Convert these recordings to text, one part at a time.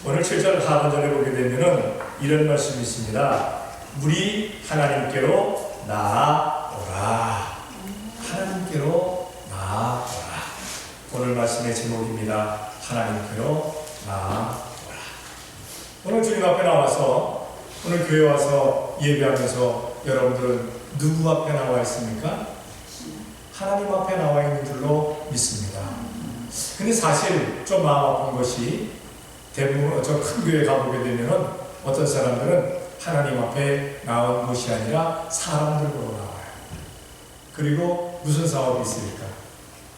오늘 7절 하반절에 보게 되면은 이런 말씀이 있습니다. 우리 하나님께로 나아오라. 하나님께로 나아오라. 오늘 말씀의 제목입니다. 하나님께로 나아오라. 오늘 주님 앞에 나와서, 오늘 교회 와서 예배하면서 여러분들은 누구 앞에 나와 있습니까? 하나님 앞에 나와 있는 줄로 믿습니다. 근데 사실 좀 마음 아픈 것이, 대부분 저 큰 교회 가보게 되면은 어떤 사람들은 하나님 앞에 나온 것이 아니라 사람들 보러 나와요. 그리고 무슨 사업이 있을까?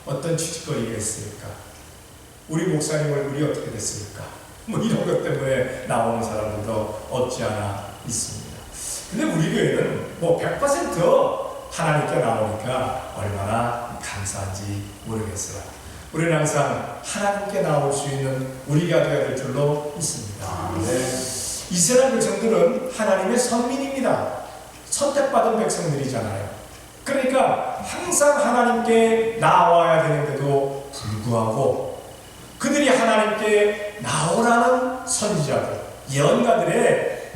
어떤 취직거리가 있을까? 우리 목사님 얼굴이 어떻게 됐을까? 뭐 이런 것 때문에 나오는 사람들도 없지 않아 있습니다. 근데 우리 교회는 뭐 100% 하나님께 나오니까 얼마나 감사한지 모르겠어요. 우리는 항상 하나님께 나올 수 있는 우리가 되어야 될 줄로 믿습니다. 이스라엘 백성들은 하나님의 선민입니다. 선택받은 백성들이잖아요. 그러니까 항상 하나님께 나와야 되는데도 불구하고 그들이 하나님께 나오라는 선지자들, 예언가들의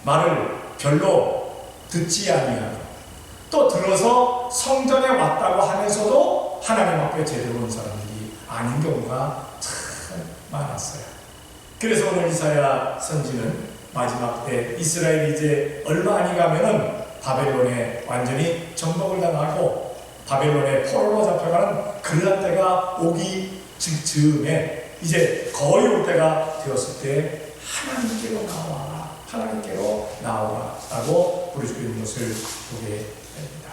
말을 별로 듣지 아니하고, 또 들어서 성전에 왔다고 하면서도 하나님 앞에 제대로 온 사람들이 아닌 경우가 참 많았어요. 그래서 오늘 이사야 선지는 마지막 때 이스라엘이 이제 얼마 아니 가면은 바벨론에 완전히 정복을 당하고 바벨론에 포로로 잡혀가는 그럴 때가 오기 즈음에 이제 거의 올 때가 되었을 때 하나님께로 나와라, 하나님께로 나오라 라고 부르짖고 있는 것을 보게 됩니다.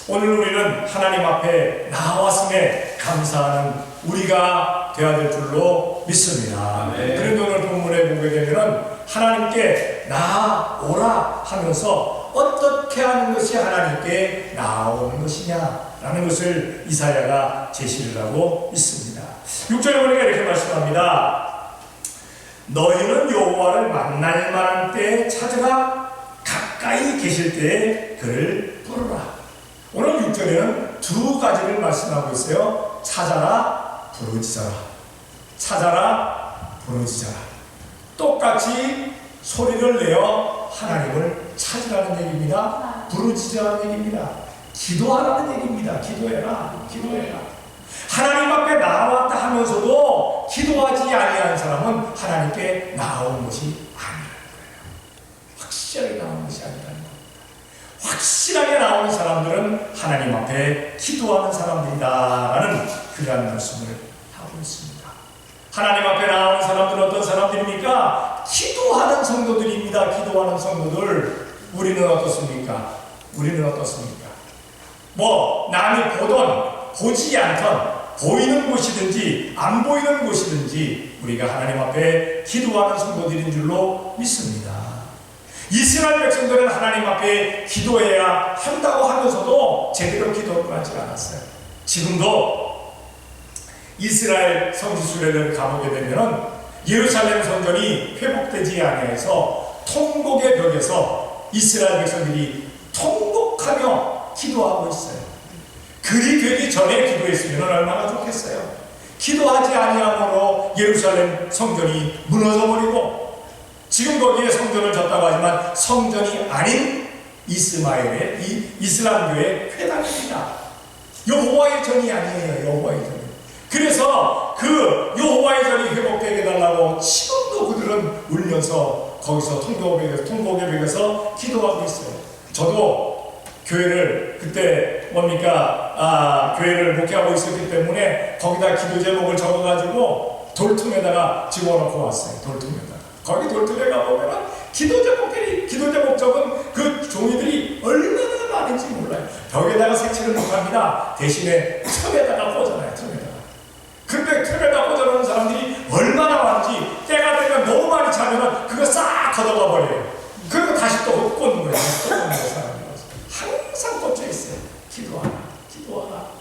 오늘 우리는 하나님 앞에 나왔음에 감사하는 우리가 되어야 될 줄로 믿습니다. 그런데 오늘 본문에 보게 되면 하나님께 나오라 하면서 어떻게 하는 것이 하나님께 나오는 것이냐라는 것을 이사야가 제시를 하고 있습니다. 6절에 보니까 이렇게 말씀합니다. 너희는 여호와를 만날 만한 때에 찾아가 가까이 계실 때에 그를 부르라. 오늘 6절에는 두 가지를 말씀하고 있어요. 찾아라, 부르짖어라. 찾아라, 부르짖어라. 똑같이 소리를 내어 하나님을 찾으라는 얘기입니다. 부르짖으라는 얘기입니다. 기도하라는 얘기입니다. 기도해라, 기도해라. 하나님 앞에 나왔다 하면서도 기도하지 아니하는 사람은 하나님께 나온 것이 아니라는 거예요. 확실하게 나온 것이 아니라는 거예요. 확실하게 나오는 사람들은 하나님 앞에 기도하는 사람들이다라는 그러한 말씀을 하고 있습니다. 하나님 앞에 나오는 사람들은 어떤 사람들입니까? 기도하는 성도들입니다. 기도하는 성도들. 우리는 어떻습니까? 우리는 어떻습니까? 뭐 남이 보던 보지 않던 보이는 곳이든지 안 보이는 곳이든지 우리가 하나님 앞에 기도하는 성도들인 줄로 믿습니다. 이스라엘 백성들은 하나님 앞에 기도해야 한다고 하면서도 제대로 기도를 하지 않았어요. 지금도 이스라엘 성지순례를 가보게 되면 예루살렘 성전이 회복되지 아니해서 통곡의 벽에서 이스라엘 백성들이 통곡하며 기도하고 있어요. 그리 되기 전에 기도했으면 얼마나 좋겠어요. 기도하지 아니함으로 예루살렘 성전이 무너져버리고 지금 거기에 성전을 졌다고 하지만 성전이 아닌 이스마엘의 이슬람교의 회당입니다. 여호와의 전이 아니에요. 여호와의 전이. 그래서 그 여호와의 전이 회복되게 해달라고 지금도 그들은 울면서 거기서 통곡의 벽에서 기도하고 있어요. 저도 교회를 그때 교회를 목회하고 있었기 때문에 거기다 기도 제목을 적어가지고 돌tum에다가 집어넣고 왔어요. 돌tum에다가. 거기 돌tum에 가보면 기도 제목 적은 그 종이들이 얼마나 많은지 몰라요. 벽에다가 색칠을 못합니다. 대신에 틈에다가 꽂아놔요. 근데 틈에다 꽂아놓은 사람들이 얼마나 많은지 때가 되면 너무 많이 차면 그거 싹 걷어가 버려요. 그리고 다시 또 꽂는 거예요. 또 꽂는 거예요. 사람들이 항상 꽂혀 있어요. 기도하라.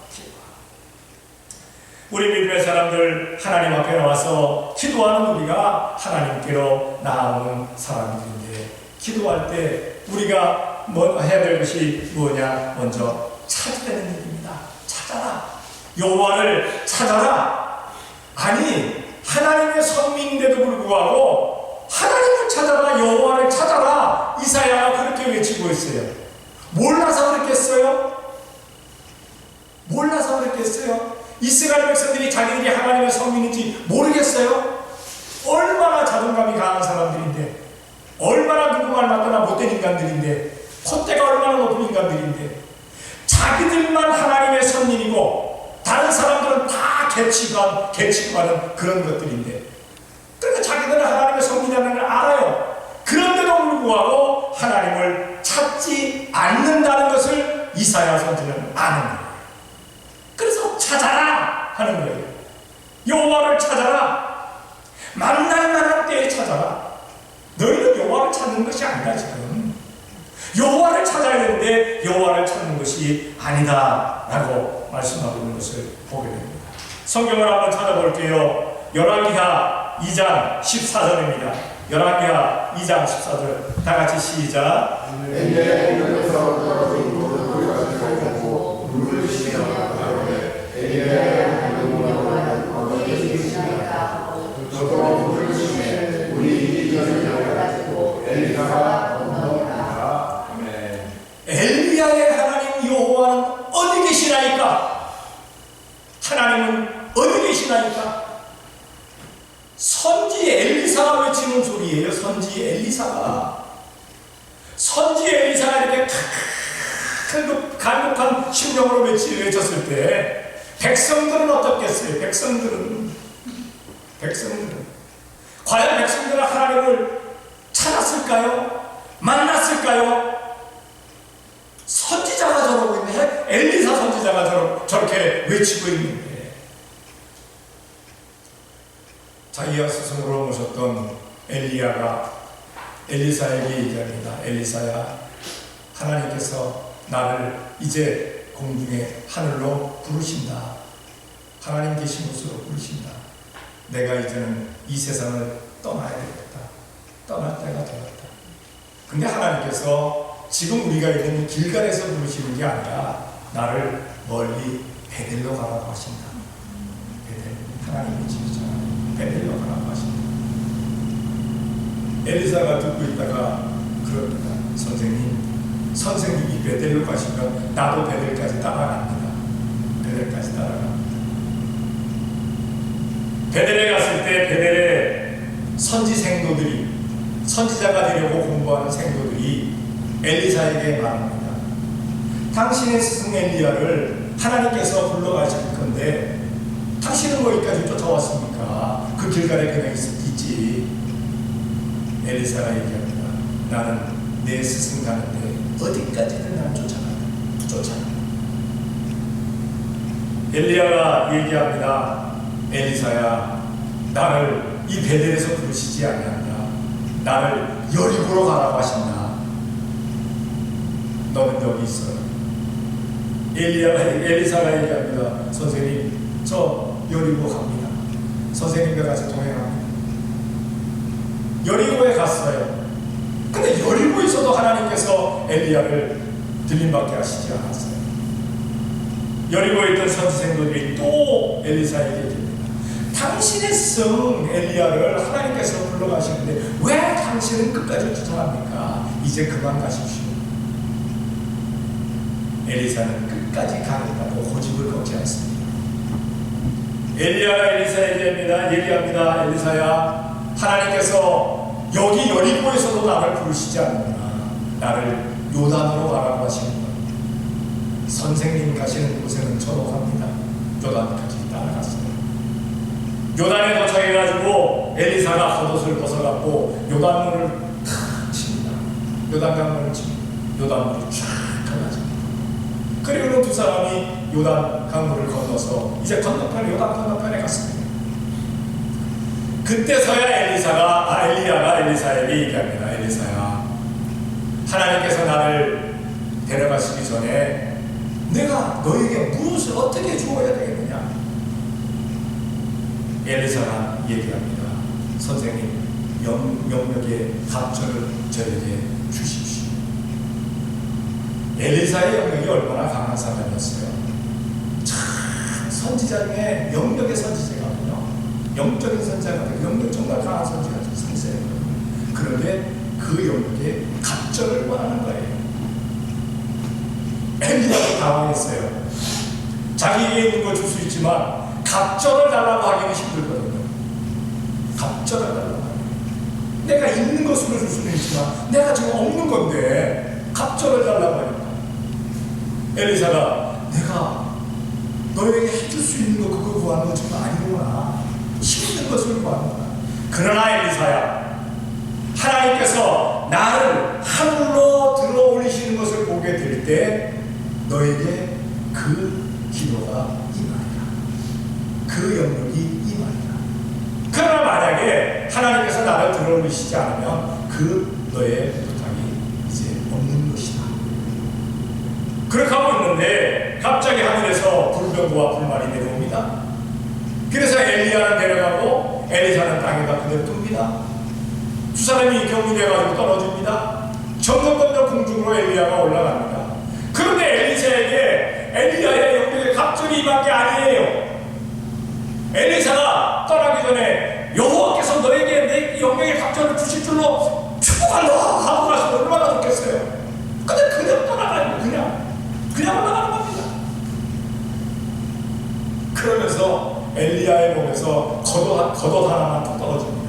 우리 믿음의 사람들 하나님 앞에 나와서 기도하는 우리가 하나님께로 나오는 사람들인데, 기도할 때 우리가 뭐 해야 될 것이 뭐냐? 먼저 찾으라는 얘기입니다. 찾아라. 여호와를 찾아라. 아니 하나님의 선민인데도 불구하고 그렇게 외치고 있어요. 몰라서 그랬겠어요? 몰라서 그랬겠어요? 이스라엘 백성들이 자기들이 하나님의 성민인지 모르겠어요? 얼마나 자존감이 강한 사람들인데, 얼마나 누구 말 맞거나 못된 인간들인데, 콧대가 얼마나 높은 인간들인데, 자기들만 하나님의 선민이고 다른 사람들은 다 개치고 하는 그런 것들인데, 그러니까 자기들은 하나님의 선민이라는 걸 알아요. 그런데도 불구하고 하나님을 찾지 않는다는 것을 이사야 선지자는 아는 거예요. 그래서 찾아라 하는 거예요. 여호와를 찾아라. 만날 만한 때에 찾아라. 너희는 여호와를 찾는 것이 아니다. 지금 여호와를 찾아야 되는데 여호와를 찾는 것이 아니다 라고 말씀하고 있는 것을 보게 됩니다. 성경을 한번 찾아볼게요. 열왕기하 2장 14절입니다. 열왕기하 2장 14절 다같이 시작. 엘리야의 하나님 여호와는 어디 계시나이까? 하나님은 어디 계시나이까? 선지 엘리사가 외치는 소리예요. 선지 엘리사가 이렇게 큰 간곡한 심령으로 외쳤을 때 백성들은 어떻겠어요? 백성들은 과연 백성들은 하나님을 찾았을까요? 만났을까요? 선지자가 저러고 있네. 엘리사 선지자가 저렇게 외치고 있는데, 자기가 스승으로 모셨던 엘리야가 엘리사에게 얘기합니다. 엘리사야, 하나님께서 나를 이제 공중의 하늘로 부르신다. 하나님 계신 곳으로 부르신다. 내가 이제는 이 세상을 떠나야 되겠다. 떠날 때가 되었다. 근데 하나님께서 지금 우리가 있는 길갈에서 부르시는 게 아니라 나를 멀리 베델로 가라고 하신다. 베델, 하나님의 집이잖아요. 베델로 가라고 하신다. 엘리사가 듣고 있다가 그럽니다. 선생님이 베델로 가시면 나도 베델까지 따라갑니다. 베델까지 따라갑니다. 베델에 갔을 때 베델에 선지 생도들이, 선지자가 되려고 공부하는 생도들이 엘리사에게 말합니다. 당신의 스승 엘리야를 하나님께서 불러가실 건데 당신은 거기까지 쫓아왔습니까? 그 길가에 그냥 있지. 엘리사가 얘기합니다. 나는 내 스승 가는데 어디까지든 난 쫓아간다. 엘리야가 얘기합니다. 엘리사야, 나를 이 베델에서 부르시지 아니한다. 나를 여리고로 가라고 하신다. 너는 여기 있어. 엘리사가 얘기합니다. 선생님, 저 여리고 갑니다. 선생님과 같이 동행합니다. 여리고에 갔어요. 근데 여리고에서도 하나님께서 엘리야를 들림받게 하시지 않았어요. 여리고에 있던 선지생들이 또 엘리사에게 얘기합니다. 당신의 성 엘리야를 하나님께서 불러가시는데 왜 당신은 끝까지 쫓아갑니까? 이제 그만 가십시오. 엘리사는 끝까지 가겠다고 고집을 꺾지 않습니다. 엘리야가 엘리사에게 얘기합니다. 엘리사야, 하나님께서 여기 여리고에서도 나를 부르시지 않는구나. 나를 요단으로 가라고 하시는구나. 선생님 가시는 곳에는 저도 갑니다. 요단까지 따라갔어요. 요단에 도착해가지고 엘리사가 겉옷을 벗어갖고 요단물을 탁 칩니다. 요단강물을 칩니다. 요단물이 쫙 갈라집니다. 그리고는 두 사람이 요단 강물을 건너서 이제 요단 건너편에 갔습니다. 그때서야 엘리야가 엘리사에게 얘기합니다. 엘리사야, 하나님께서 나를 데려가시기 전에 내가 너에게 무엇을 어떻게 주어야 되겠느냐? 엘리사가 얘기합니다. 선생님, 영역의 갑절을 저에게 주십시오. 엘리사의 영역이 얼마나 강한 사람이었어요. 참 선지자 중에 영역의 선지자거든요. 영적인 선지자가 영역 정말 강한 선지자죠. 선지자거든요. 그런데 그 영역에 갑절을 원하는 거예요. 당황했어요. 자기에게 있는 걸 줄 수 있지만 갑절을 달라고 하기는 힘들거든요. 갑절을 달라고 하기는. 내가 있는 것으로 줄 수는 있지만 내가 지금 없는 건데 갑절을 달라고 하니까 엘리사가 내가 너에게 해줄 수 있는 거 그거 구하는 건 정말 아니구나. 힘든 것을 구하는구나. 그러나 엘리사야, 하나님께서 나를 하늘로 들어 올리시는 것을 보게 될 때 너에게 그 기도가 임하리라. 그 영역이 임하리라. 그러나 만약에 하나님께서 나를 들어 올리시지 않으면 그 너의 부탁이 이제 없는 것이다. 그렇게 하고 있는데 갑자기 하늘에서 불병과 불말이 내려옵니다. 그래서 엘리야는 데려가고 엘리사는 땅에다 그대로 둡니다. 두 사람이 경유돼가지고 떨어집니다. 점점 공중으로 엘리야가 올라갑니다. 그런데 엘리사에게 엘리야의 영역에 갑절이 임한 게 아니에요. 엘리사가 떠나기 전에 여호와께서 너에게 내 영역에 갑절을 주실 줄로 축복한다 하고 나서 얼마나 좋겠어요. 근데 그냥 떠나가요. 그냥 올라가는 겁니다. 그러면서 엘리야의 몸에서 겉옷 하나만 더 떨어집니다.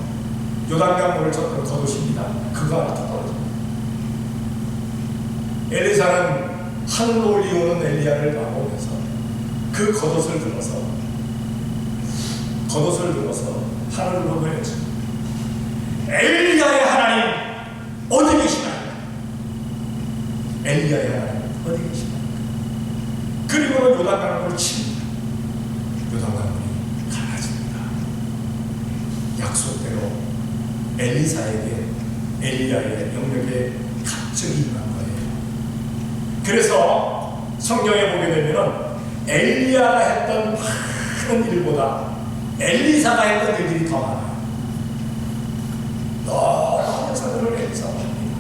요단강물을 쳤던 겉옷입니다. 그거 하나 더 떨어집니다. 엘리사는 하늘로 올리오는 엘리야를 바라보면서 그 겉옷을 들어서 하늘로 보여줍니다. 엘리야의 하나님 어디 계시나요? 엘리야의 하나님 어디 계시나요? 그리고는 요단강물을 칩니다. 요단강물이 갈라집니다. 약속대로 엘리사에게 엘리야의 영역에 갑절이 임한 거예요. 그래서 성경에 보게 되면 엘리야가 했던 많은 일보다 엘리사가 했던 일들이 더 많아요. 너무 사들을 엘리사가 합니다.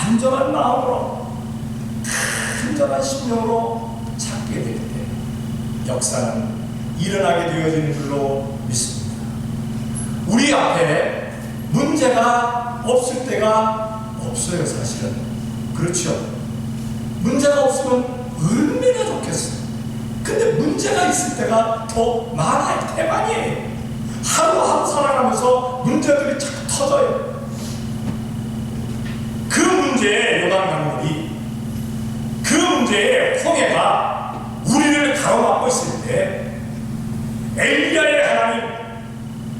간절한 마음으로 간절한 심령으로 찾게 될 때 역사는 일어나게 되어지는 줄로 믿습니다. 우리 앞에 문제가 없을 때가 없어요. 사실은 그렇죠. 문제가 없으면 얼마나 좋겠어요. 근데 문제가 있을 때가 더 많아요. 대만이에요. 하루하루 살아가면서 문제들이 자꾸 터져요. 그 문제의 요단강물이, 그 문제의 홍해가 우리를 가로막고 있을 때 엘리야의 하나님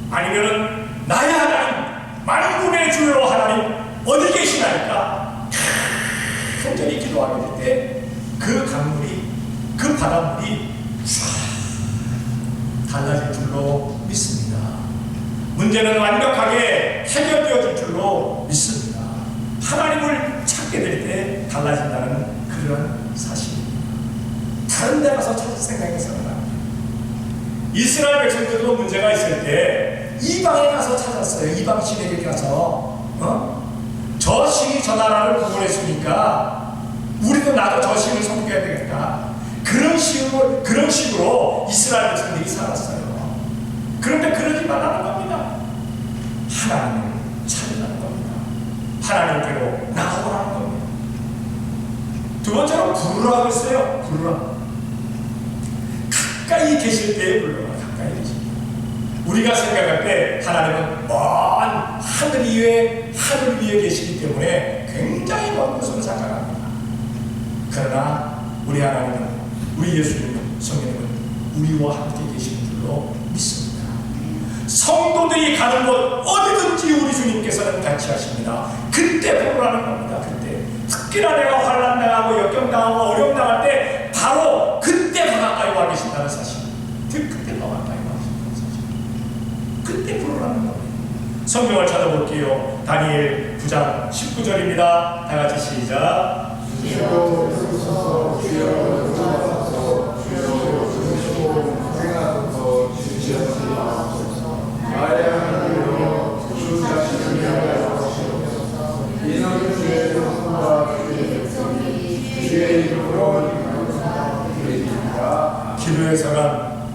아니면은 나의 하나님 만군의 주여 하나님 어디 계시나니까 간절히 기도하게 될 때 그 강물이, 그 바닷물이 쫙 달라질 줄로 믿습니다. 문제는 완벽하게 해결되어질 줄로 믿습니다. 하나님을 찾게 될 때 달라진다는 그런 사실입니다. 다른 데 가서 찾을 생각해서는 안 돼요. 이스라엘 백성들도 문제가 있을 때 이방에 가서 찾았어요. 이방 신에게 가서 저 신이 저 나라를 구원했으니까 우리도 나도 저 신을 섬겨야 되겠다. 그런 식으로 이스라엘 백성들이 살았어요. 그런데 그러지 말라는 겁니다. 하나님을 찾으라는 겁니다. 하나님께로 나오라는 겁니다. 두 번째로 부르라고 했어요. 부르라. 가까이 계실 때에 불러라. 가까이 계실 때. 우리가 생각할 때 하나님은 먼 하늘 위에 계시기 때문에 굉장히 먼 곳으로 생각합니다. 그러나 우리 하나님은, 우리 예수님은, 성령님은 우리와 함께 계시는 줄로 믿습니다. 성도들이 가는 곳 어디든지 우리 주님께서는 같이 하십니다. 그때 부르라는 겁니다. 그때 특히나 내가 환난당하고 역경당하고 어려움당할 때 바로 그때 더 가까이 와 계신다는 사실, 그때 더 가까이 와 계신다는 사실, 그때 부르라는 겁니다. 성경을 찾아볼게요. 다니엘 9장 19절입니다. 다 같이 시작. 기도의 사람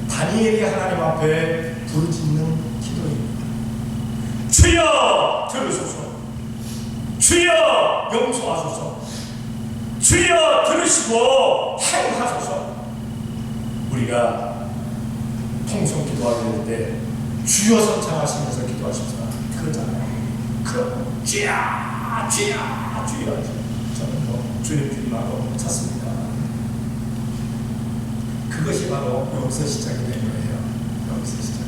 다니엘이 하나님 앞에 부르짖는 기도입니다. 주여 들으소서. 주여 용서하소서. 주여 들으시고 행하소서. 우리가 통성 기도하게 될 때 주여 선창하시면서 기도하십시다. 그러잖아요. 그럼 주야 주야 주여. 저는 뭐 주님하고 찾습니다. 그것이 바로 여기서 시작이 된 거예요. 여기서 시작.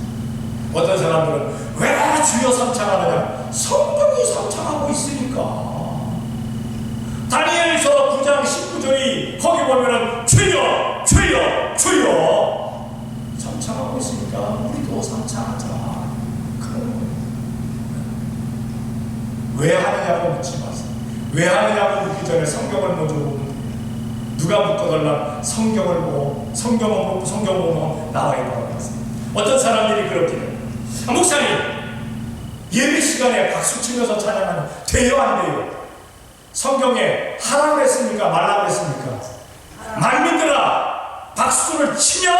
어떤 사람들은 왜 주여 선창하느냐? 성경이 선창하고 있으니까. 다니엘서 9장 19절이 거기 보면은 주여 주여 주여 선창하고 있으니까 우리도 선창하자. 그런 거예요. 왜 하느냐고 묻지 마세요. 왜 하느냐고 묻기 전에 성경을 먼저 보면 돼요. 누가 묻거들라 성경을 보고 성경 보고 나와 있다고 했어요. 어떤 사람들이 그렇게 해요. 목사님 예배 시간에 박수 치면서 찬양하면 돼요 안 돼요? 성경에 하라고 했습니까? 말라고 했습니까? 만민들아 박수를 치며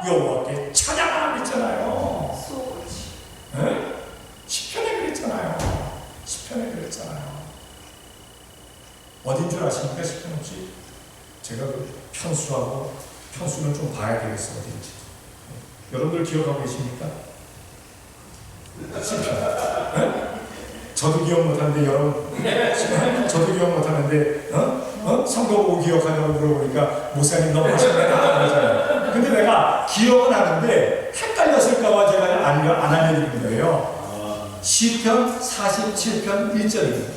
여호와께 찬양하라고 했잖아요. 네? 시편에 그랬잖아요. 시편에 그랬잖아요. 어딘 줄 아십니까? 시편 혹시? 제가 그 편수는 좀 봐야 되겠어. 어딘지. 여러분들 기억하고 계십니까? 시편. 네? 저도 기억 못하는데 여러분 저도 기억 못하는데 성경 보고 기억하냐고 물어보니까 목사님 너무 하시네요 그러잖아요. 근데 내가 기억은 하는데 헷갈렸을까봐 제가 안 알려드린 거예요. 시편 47편 1절입니다.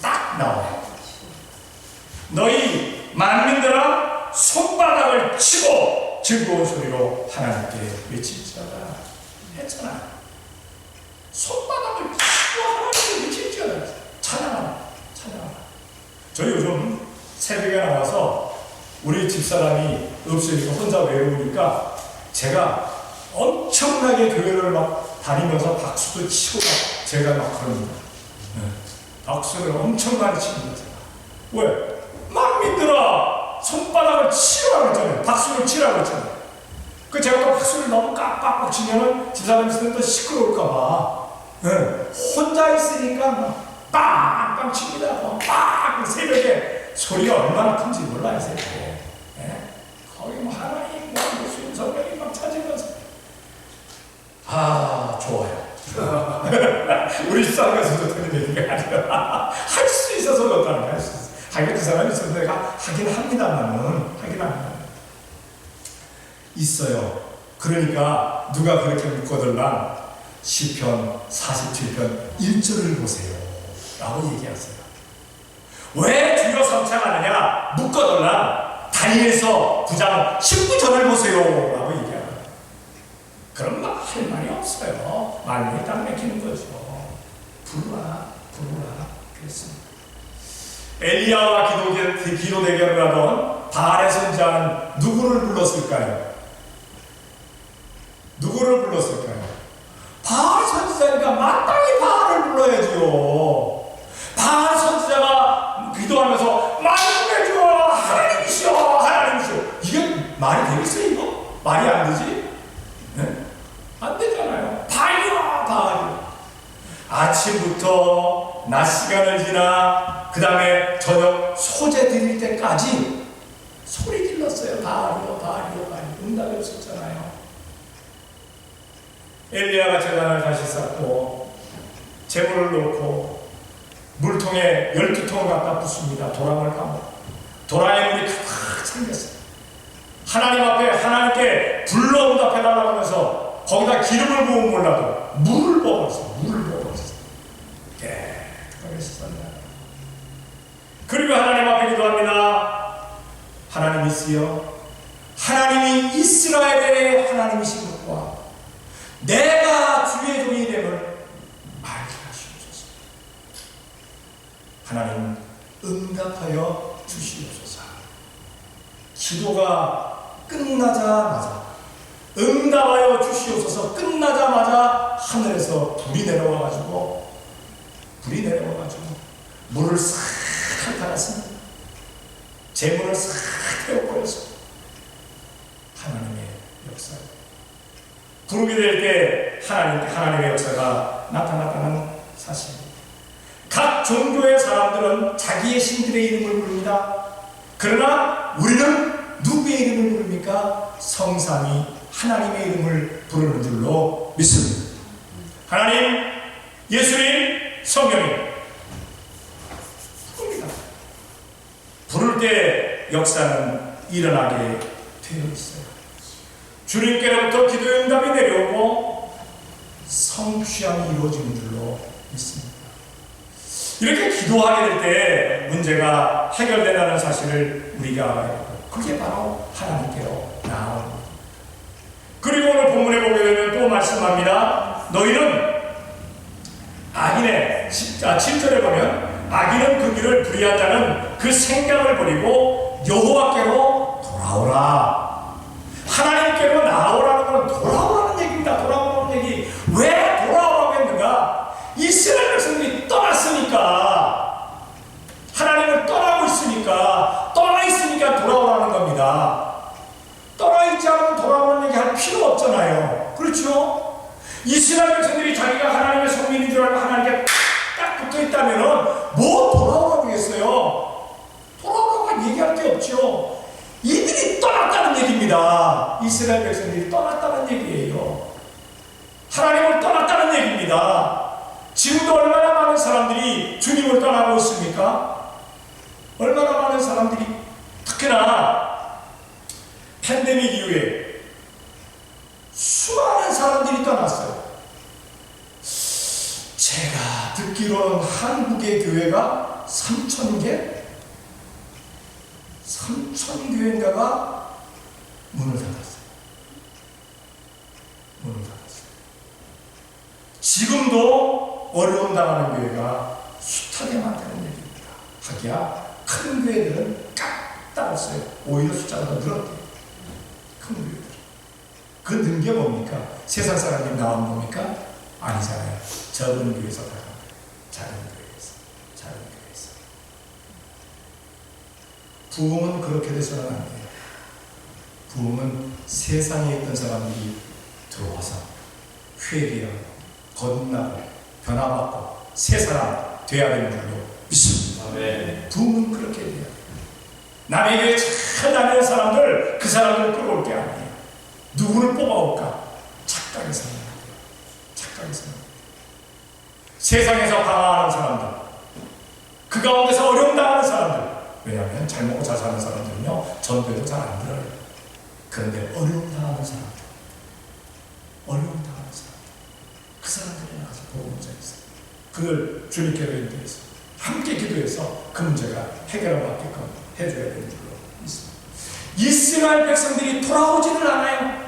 딱 나와요. 너희 만민들아 손바닥을 치고 즐거운 소리로 하나님께 외칠지어다 했잖아. 손바닥을 치고 하나님께 외칠지어다. 찬양하라. 저 요즘 새벽에 나와서 우리 집사람이 없으니까 혼자 외로우니까 제가 엄청나게 교회를 막 다니면서 박수도 치고 제가 막 그럽니다. 박수를 엄청 많이 칩니다. 제가. 왜? 만민들아 손바닥을 치라고 했잖아요. 박수를 치라고 했잖아요. 그 제가 또 박수를 너무 깍깍 치면은 집사람이 있으면 또 시끄러울까봐 혼자 있으니까 막 빵빵 칩니다. 빵 새벽에 소리가 얼마나 큰지 몰라요. 새벽에 거기 뭐 하나님 뭐 예수님 성령이 막 찾으면서 좋아요. 우리 집사람에서도 듣는 얘기가 아니라 할 수 있어서 그렇다는 거야. 할 수 있어. 하긴 그 사람이 있어서 내가 하긴 합니다만은 있어요. 그러니까 누가 그렇게 묻거들라 시편 47편 1절을 보세요 라고 얘기하세요. 왜 주여 선창하느냐 묻거들라 다니엘서 9장 19절을 보세요 라고 얘기합니다. 그럼 막 할 말이 없어요. 말문이 딱 막히는 거죠. 부르라 그랬습니다. 엘리야와 기도 대결을 하던 바알의 선지자는 누구를 불렀을까요? 바알 선지자니까 마땅히 바알을 불러야지요. 바알 선지자가 기도하면서 말씀해줘 하나님이시여 이게 말이 되겠어요? 이거? 말이 안 되지? 네? 안 되잖아요. 바알이요. 아침부터 낮 시간을 지나 그 다음에 저녁 소재 드릴 때까지 소리 질렀어요. 바알이요. 응답이 없었잖아요. 엘리야가 제단을 다시 쌓고 재물을 놓고 물통에 12통을 갖다 붓습니다. 도랑을 감고 도랑에 물이 가득 생겼어요. 하나님 앞에 하나님께 불러 응답해달라고 하면서 거기다 기름을 부으면 몰라도 물을 부어버렸어요. 그리고 하나님 앞에 기도합니다. 하나님이시여, 하나님이 이스라엘의 하나님이신 것과 내가 주의 종이 됨을 알게 하시옵소서. 하나님 응답하여 주시옵소서. 기도가 끝나자마자 응답하여 주시옵소서 끝나자마자 하늘에서 불이 내려와가지고 물을 싹 핥아놨습니다. 재물을 싹 태워버렸어. 하나님의 역사. 부르게 될 때 하나님의 역사가 나타났다는 사실입니다. 각 종교의 사람들은 자기의 신들의 이름을 부릅니다. 그러나 우리는 누구의 이름을 부릅니까? 성삼위 하나님의 이름을 부르는 줄로 믿습니다. 하나님, 예수님, 성령님 부릅니다. 부를 때 역사는 일어나게 되어 있어요. 주님께로부터 기도의 응답이 내려오고 성취함이 이루어지는 줄로 믿습니다. 이렇게 기도하게 될 때 문제가 해결된다는 사실을 우리가 알아야 하고, 그게 바로 하나님께로 나아오는 겁니다. 그리고 오늘 본문에 보게 되면 또 말씀합니다. 너희는 악인의 7절에 보면 악인은 그 길을 불의한 자는 그 생각을 버리고 여호와께로 돌아오라. 하나님께로 나오라는 건 돌아오라는 얘기입니다. 돌아오라는 얘기. 왜 돌아오라고 했는가? 이스라엘 백성들이 떠났으니까, 하나님을 떠나고 있으니까, 떠나 있으니까 돌아오라는 겁니다. 떠나 있지 않으면 돌아오는 얘기 할 필요 없잖아요. 그렇죠? 이스라엘 백성들이 자기가 하나님의 성민인 줄 알고 하나님께 딱 붙어 있다면 뭐 돌아오라고 했어요? 돌아오라고 얘기할 게 없죠. 이들이 떠났다는 얘기입니다. 이스라엘 백성들이 떠났다는 얘기예요. 하나님을 떠났다는 얘기입니다. 지금도 얼마나 많은 사람들이 주님을 떠나고 있습니까? 얼마나 많은 사람들이, 특히나 팬데믹 이후에 수많은 사람들이 떠났어요. 제가 듣기로는 한국의 교회가 3,000개? 3,000교회인가가 문을 닫았어요. 문을 닫았어요. 지금도 어려움 당하는 교회가 숱하게 많다는 얘기입니다. 하기야 큰 교회들은 깍 닫았어요. 오히려 숫자가 더 늘었대요. 큰 교회들. 그 는 게 뭡니까? 세상 사람이 나온 겁니까? 아니잖아요. 적은 교회에서 다가 작은 교회에서, 작은 교회에서. 부흥은 그렇게 돼서는 안 돼요. 부흥은 세상에 있던 사람들이 들어와서 회개하고 거듭나고 변화받고 새 사람 되어야 되는 줄로 믿습니다. 네. 부흥은 그렇게 돼요. 남의 교회 잘 다니는 사람들, 그 사람들을 끌어올 게 아니에요. 누구를 뽑아올까? 착각의 사람. 착각의 사람. 세상에서 방황하는 사람들, 그 가운데서 어려움 당하는 사람들. 왜냐하면 잘 먹고 잘 사는 사람들은요, 전도에도 잘 안 들어요. 그런데 어려움 당하는 사람들, 어려움 당하는 사람들, 그 사람들이 나가서 복음을 전했어요. 그걸 주님께로 인도해서 함께 기도해서 그 문제가 해결받게끔 해줘야 되는 줄로 믿습니다. 이스라엘 백성들이 돌아오지를 않아요.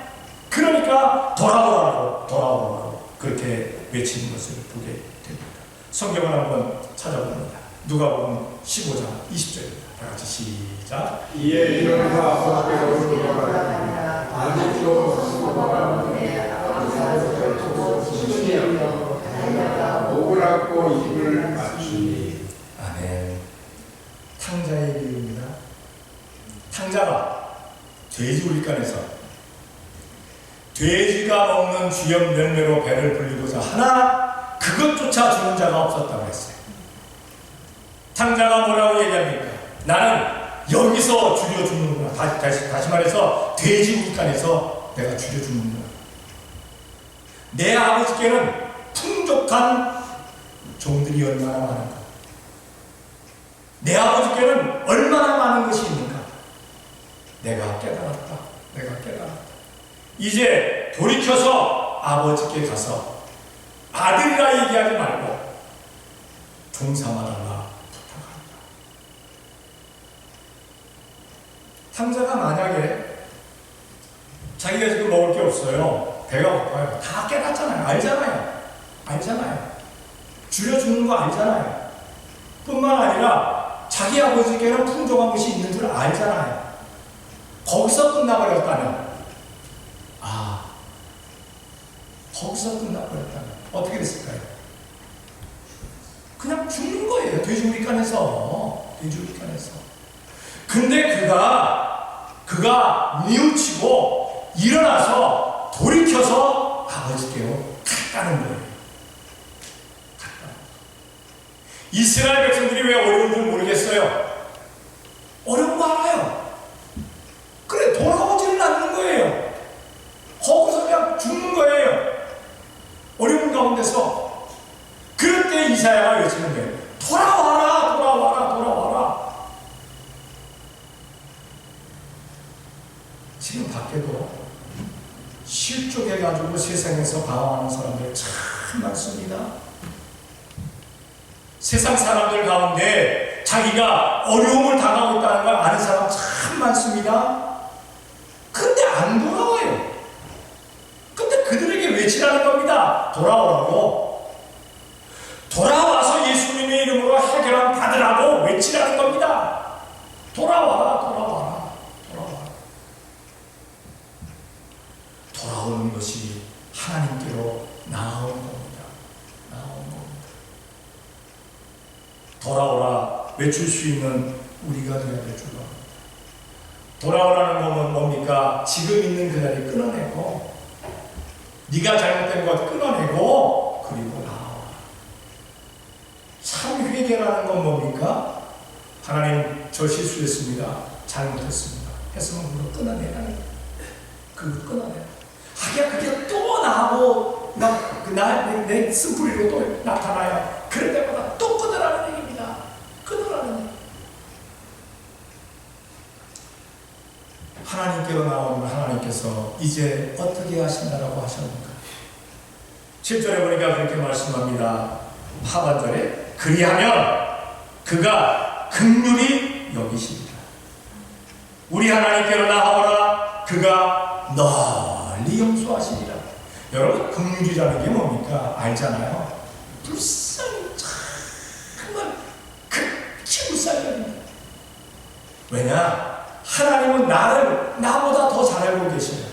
그러니까 돌아오라고 그렇게 외치는 것을 보게 됩니다. 성경을 한번 찾아봅니다. 누가복음 15장 20절입니다. 다 같이 시작. 이에 일어나서 아버지께로 돌아가니라. 아직도 수고하는데 아버지께로 두고 지시하며 달려가 목을 앓고 입을 맞추니. 아멘. 탕자의 비유입니다. 탕자가 돼지우리간에서 돼지가 먹는 쥐염 열매로 배를 불리고자 하나 그것조차 주는 자가 없었다고 했어요. 탕자가 뭐라고 얘기합니까? 나는 여기서 줄여 주는구나. 다시 말해서 돼지우리간에서 내가 줄여 주는구나. 내 아버지께는 풍족한 종들이 얼마나 많은가. 내 아버지께는 얼마나 많은 것이 있는가. 내가 깨달았다. 내가 깨달았다. 이제 돌이켜서 아버지께 가서 아들이라 얘기하지 말고 종삼아달라 부탁한다. 탕자가 만약에 자기가 지금 먹을 게 없어요. 배가 고파요. 다 깨닫잖아요. 알잖아요. 줄여주는 거 알잖아요. 뿐만 아니라 자기 아버지께는 풍족한 것이 있는 줄 알잖아요. 거기서 끝나버렸다면, 거기서 끝나버렸다면 어떻게 됐을까요? 그냥 죽는 거예요. 돼지우리간에서. 근데 그가 뉘우치고 일어나서 돌이켜서 아버지께로 갔다는 거예요. 이스라엘 백성들이 왜 어려운 줄 모르겠어요. 어려운 거 알아요. 그래, 돌아오지는 않는 거예요. 거기서 그냥 죽는 거예요. 어려운 가운데서. 그럴 때 이사야가 외치는 거예요. 돌아와라, 돌아와라, 돌아와라. 지금 밖에도 실족해가지고 세상에서 방황하는 사람들 참 많습니다. 세상 사람들 가운데 자기가 어려움을 당하고 있다는 걸 아는 사람 참 많습니다. 근데 안 돌아와요. 근데 그들에게 외치라는 겁니다. 돌아오라고. 돌아와서 예수님의 이름으로 해결함 받으라고 외치라는 겁니다. 돌아와라, 돌아와라, 돌아와라. 돌아오는 것이 하나님께로 나아오는 겁니다. 나아오는 겁니다. 돌아오라 외칠 수 있는 우리가 되어야 될 줄 압니다. 돌아오라는 것은 뭡니까? 지금 있는 그 자리 끊어내고, 네가 잘못된 것 끊어내고, 그리고 나와. 참 회개라는 건 뭡니까? 하나님, 저 실수했습니다. 잘못했습니다. 했으면 그거 끊어내라는 거예요. 그거 끊어내라. 하기야 그게 또 나하고 내 쓴뿌리로 또 나타나요. 그럴 때마다 또 끊으라는 얘기입니다. 끊으라는 얘기. 하나님께로 나오는 하나님께서 이제 어떻게 하신다라고 하셨는가? 7절에 보니까 그렇게 말씀합니다. 하반절에 그리하면 그가 긍휼히 여기시리라. 우리 하나님께로 나아오라. 그가 널리 용서하시리라. 여러분, 긍휼이라는 게 뭡니까? 알잖아요. 불쌍히 정말 극히 불쌍합니다. 왜냐? 하나님은 나보다 더 잘 알고 계셔요.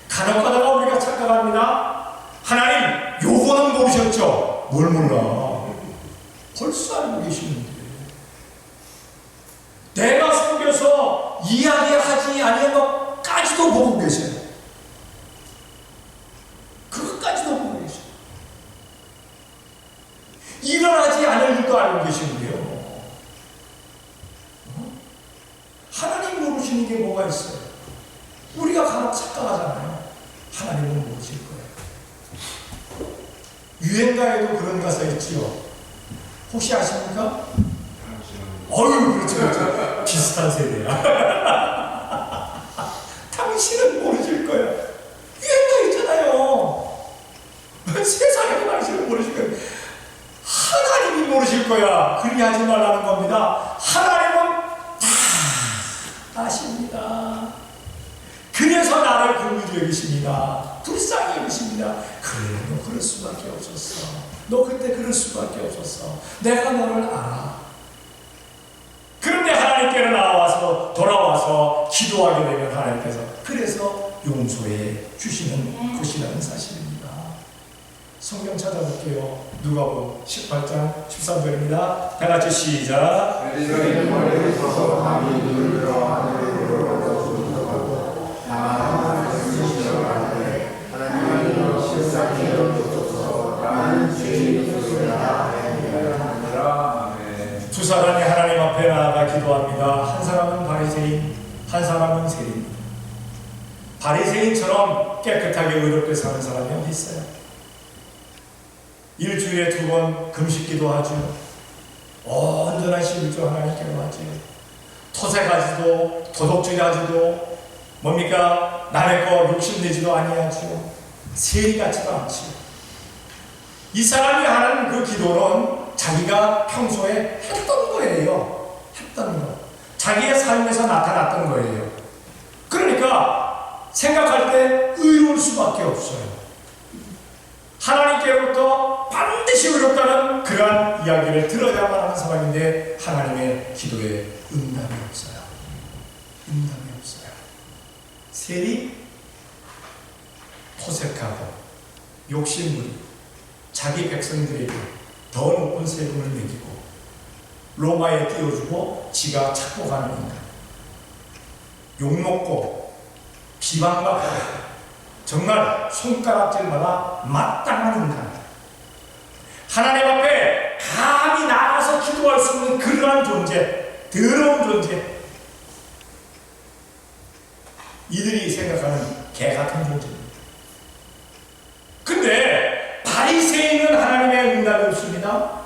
간혹가다가 우리가 착각합니다. 하나님, 요거는 모르셨죠? 뭘 몰라? 벌써 알고 계시는데. 내가 속여서 이야기하지 아니한 것까지도 보고 계세요. 그것까지도 보고 계세요. 일어나지 않을 일도 알고 계시는데요. 하나님 모르시는 게 뭐가 있어요? 우리가 간혹 착각하잖아요. 하나님은 모르실 거예요. 유행가에도 그런 가사 있지요. 혹시 아십니까? 어휴, 그렇죠, 그렇죠. 비슷한 세대야. 당신은 모르실 거야. 유행가 있잖아요. 세상에 당신은 모르실 거야. 하나님이 모르실 거야. 그리하지 말라는 겁니다. 하나님은 다 아십니다. 그래서 나를 긍휼히 여기십니다. 불쌍히 여기십니다. 그래, 너 그럴 수밖에 없었어. 너 그때 그럴 수밖에 없었어. 내가 너를 알아. 그런데 하나님께로 돌아와서 기도하게 되면 하나님께서 그래서 용서해 주시는 것이라는 사실입니다. 성경 찾아볼게요. 누가복음 18장 13절입니다. 다 같이 시작. 두 사람이 하나님 앞에 나아가 기도합니다. 한 사람은 바리새인, 한 사람은 세리입니다. 바리새인처럼 깨끗하게 의롭게 사는 사람이 어디 있어요? 일주일에 2번 금식기도 하죠. 온전한 11조 하나님께로 하죠. 토색하지도 도덕질하지도 뭡니까? 남의 거 욕심내지도 아니하죠. 세리같지도 않지요. 이 사람이 하는 그 기도는 자기가 평소에 했던 거예요. 했던 거. 자기의 삶에서 나타났던 거예요. 그러니까 생각할 때 의로울 수밖에 없어요. 하나님께로부터 반드시 의롭다는 그러한 이야기를 들어야만 하는 사람인데 하나님의 기도에 응답이 없어요. 응답이 없어요. 세리, 토색하고 욕심부리고 자기 백성들에게 더 높은 세금을 매기고 로마에 띄워주고 지가 착복하는 인간, 욕먹고 비방받고 정말 손가락질마다 마땅한 인간, 하나님 앞에 감히 나가서 기도할 수 없는 그러한 존재, 더러운 존재, 이들이 생각하는 개 같은 존재입니다. 근데 바리새인은 하나님의 응답이 없습니다.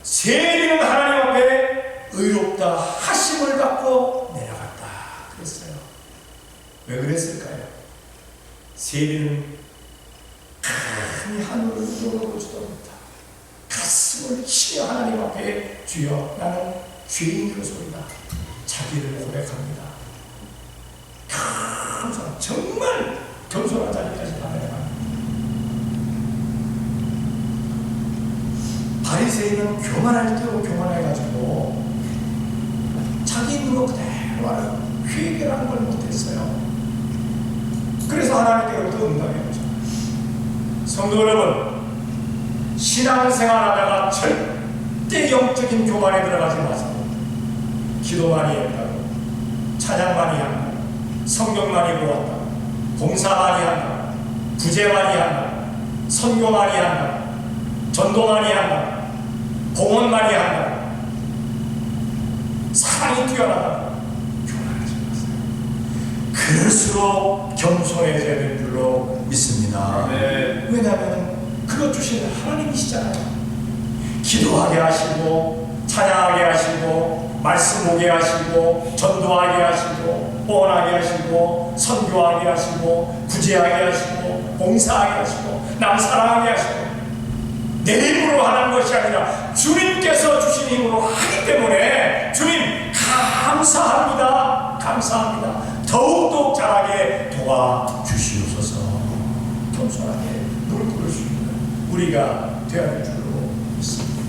세리는 하나님 앞에 의롭다 하심을 받고 내려갔다 그랬어요. 왜 그랬을까요? 세리는 감히 하늘을 우러러보지도 못하 가슴을 치며 하나님 앞에 주여 나는 죄인이로 소리다 자기를 고백합니다. 겸손, 정말 겸손한 자리까지 나아갑니다. 바리새인은 교만할 때로 교만해가지고 자기 있는 것 그대로 하는 회개라는 걸 못했어요. 그래서 하나님께로부터 응답이 오죠. 성도 여러분, 신앙생활하다가 절대 영적인 교만에 들어가지 마세요. 기도 많이 했다고, 찬양 많이 한다고, 성경 많이 보았다고, 봉사 많이 한다고, 부재 많이 한다고, 선교 많이 한다고, 전도 많이 한다고, 공헌 많이 한다고, 사랑이 뛰어나다고 교만하지 마세요. 그럴수록 겸손해져야 될 줄로 믿습니다. 왜냐하면 그것 주시는 하나님이시잖아요. 기도하게 하시고 찬양하게 하시고 말씀 오게 하시고 전도하게 하시고 헌하게 하시고 선교하게 하시고 구제하게 하시고 봉사하게 하시고 남 사랑하게 하시고 내 힘으로 하는 것이 아니라 주님께서 주신 힘으로 하기 때문에 주님 감사합니다. 감사합니다. 더욱더욱 잘하게 도와주시옵소서. 겸손하게 늘 부를 수 있는 우리가 되어야 될 줄로 믿습니다.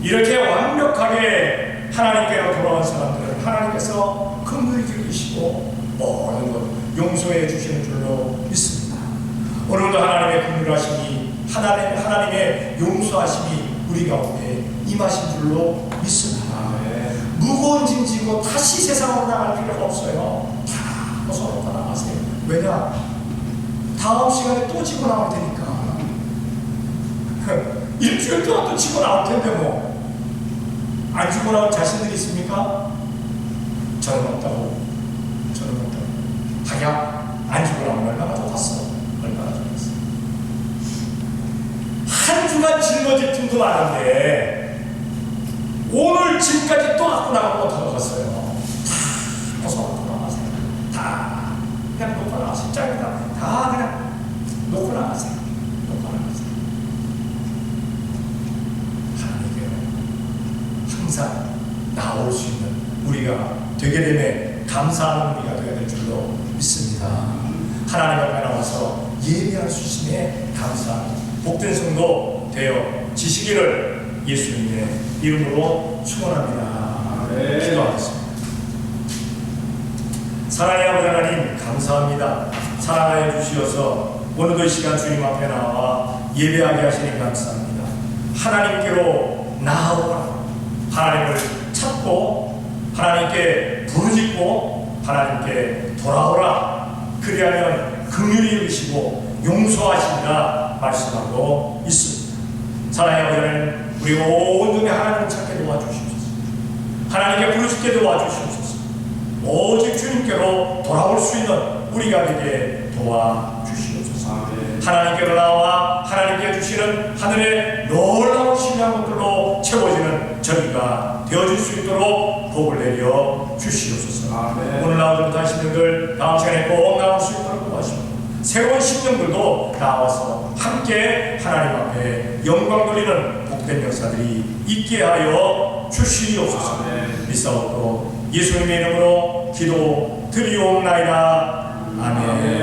이렇게 완벽하게 하나님께로 돌아온 사람들은 하나님께서 긍휼히 여기시고 모든 것 용서해 주시는 줄로 믿습니다. 오늘도 하나님의 긍휼하심이 하나님의 용서하심이 우리 가운데 임하신 줄로 믿습니다. 무거운 짐 지고 다시 세상으로 나갈 필요가 없어요. 다 벗어놓고 나가세요. 왜냐? 다음 시간에 또 지고 나올 테니까. 일주일 동안 또 지고 나올 텐데 뭐. 안 지고 나올 자신들이 있습니까? 저는 없다고. 저는 없다고. 하야 안 지고 나오면 얼마나 좋았어. 얼마나 좋았어. 한 주간 짊어질 틈도 많은데 오늘 짐까지 또 갖고 나가고 들어갔어요. 다 벗어놓고 나가세요. 다 그냥 놓고 나가세요. 짱이다. 다 그냥 놓고 나가세요. 놓고 나가세요. 하나님께로 항상 나올 수 있는 우리가 되게 되면 감사하는 우리가 되어야 될 줄로 믿습니다. 하나님 앞에 나와서 예배할 수 있음에 감사합니다. 복된 성도 되어 지시기를 예수님의 이름으로 축원합니다. 기도하겠습니다. 사랑의 아버지 하나님 감사합니다. 사랑하여 주시어서 오늘도 이 시간 주님 앞에 나와 예배하게 하시니 감사합니다. 하나님께로 나아오라. 하나님을 찾고 하나님께 부르짖고 하나님께 돌아오라. 그리하면 긍휼히 여기시고 용서하시리라 말씀하고 있습니다. 사랑의 아버지 하나님, 우리 온 눈에 하나님을 찾게 도와주시옵소서. 하나님께 부르짖게 도와주시옵소서. 오직 주님께로 돌아올 수 있는 우리가 되게 도와주시옵소서. 하나님께로 나와 하나님께 주시는 하늘의 놀라운 신뢰한 것들로 채워지는 저희가 되어질 수 있도록 복을 내려 주시옵소서. 오늘 나오지 못하신 분들 다음 시간에 꼭 나올 수 있도록 도와주시옵소서. 새로운 심령들도 나와서 함께 하나님 앞에 영광 돌리는 복된 역사들이 있게 하여 주시옵소서. 믿사옵고 예수님의 이름으로 기도 드리옵나이다. 아멘.